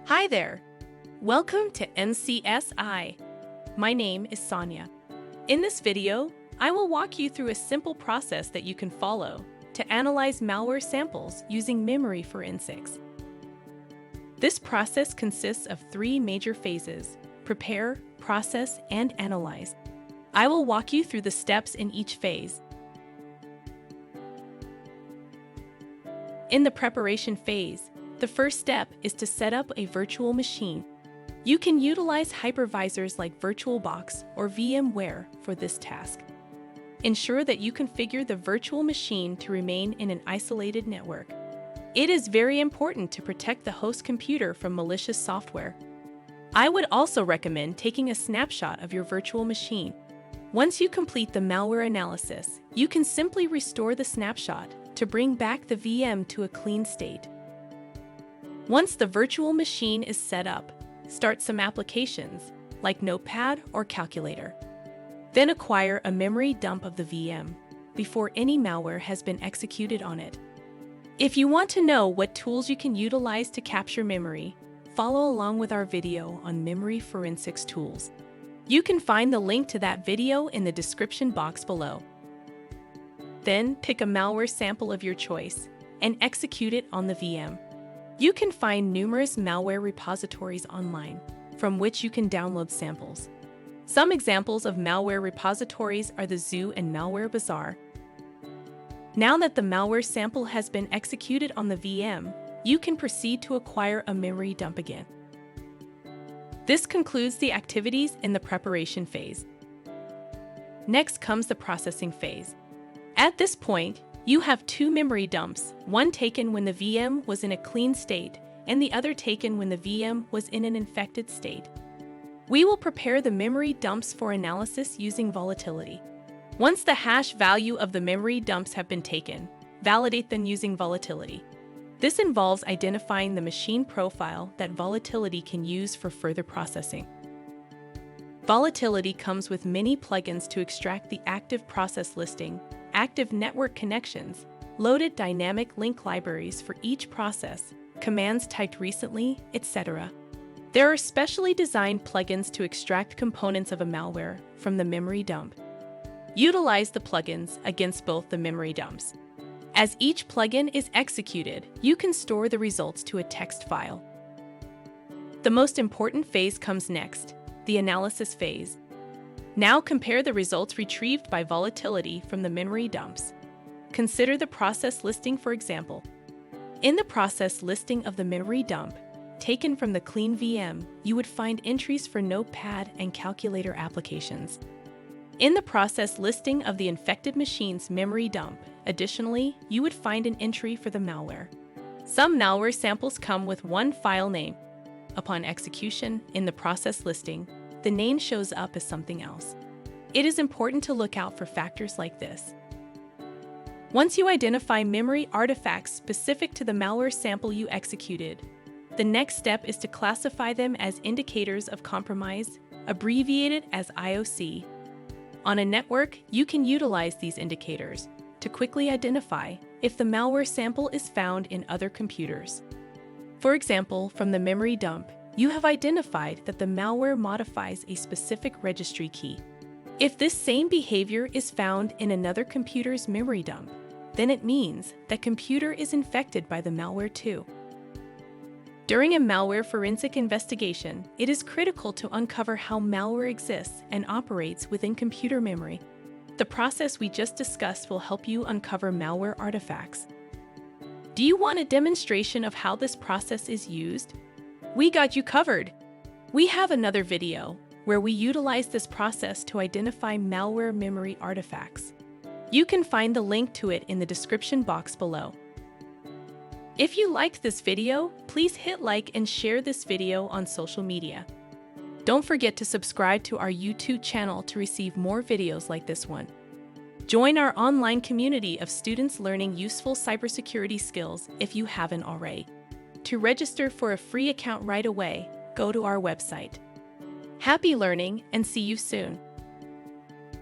Hi there! Welcome to MCSI. My name is Sonia. In this video, I will walk you through a simple process that you can follow to analyze malware samples using memory forensics. This process consists of three major phases: prepare, process, and analyze. I will walk you through the steps in each phase. In the preparation phase, the first step is to set up a virtual machine. You can utilize hypervisors like VirtualBox or VMware for this task. Ensure that you configure the virtual machine to remain in an isolated network. It is very important to protect the host computer from malicious software. I would also recommend taking a snapshot of your virtual machine. Once you complete the malware analysis, you can simply restore the snapshot to bring back the VM to a clean state. Once the virtual machine is set up, start some applications like Notepad or Calculator. Then acquire a memory dump of the VM before any malware has been executed on it. If you want to know what tools you can utilize to capture memory, follow along with our video on memory forensics tools. You can find the link to that video in the description box below. Then pick a malware sample of your choice and execute it on the VM. You can find numerous malware repositories online from which you can download samples. Some examples of malware repositories are the Zoo and Malware Bazaar. Now that the malware sample has been executed on the VM, you can proceed to acquire a memory dump again. This concludes the activities in the preparation phase. Next comes the processing phase. At this point, you have two memory dumps, one taken when the VM was in a clean state and the other taken when the VM was in an infected state. We will prepare the memory dumps for analysis using volatility. Once the hash value of the memory dumps have been taken, validate them using volatility. This involves identifying the machine profile that volatility can use for further processing. Volatility comes with many plugins to extract the active process listing, active network connections, loaded dynamic link libraries for each process, commands typed recently, etc. There are specially designed plugins to extract components of a malware from the memory dump. Utilize the plugins against both the memory dumps. As each plugin is executed, you can store the results to a text file. The most important phase comes next, the analysis phase. Now compare the results retrieved by volatility from the memory dumps. Consider the process listing, for example. In the process listing of the memory dump, taken from the clean VM, you would find entries for Notepad and Calculator applications. In the process listing of the infected machine's memory dump, additionally, you would find an entry for the malware. Some malware samples come with one file name. Upon execution in the process listing, the name shows up as something else. It is important to look out for factors like this. Once you identify memory artifacts specific to the malware sample you executed, the next step is to classify them as indicators of compromise, abbreviated as IOC. On a network, you can utilize these indicators to quickly identify if the malware sample is found in other computers. For example, from the memory dump, you have identified that the malware modifies a specific registry key. If this same behavior is found in another computer's memory dump, then it means that computer is infected by the malware too. During a malware forensic investigation, it is critical to uncover how malware exists and operates within computer memory. The process we just discussed will help you uncover malware artifacts. Do you want a demonstration of how this process is used? We got you covered! We have another video where we utilize this process to identify malware memory artifacts. You can find the link to it in the description box below. If you liked this video, please hit like and share this video on social media. Don't forget to subscribe to our YouTube channel to receive more videos like this one. Join our online community of students learning useful cybersecurity skills if you haven't already. To register for a free account right away, go to our website. Happy learning and see you soon!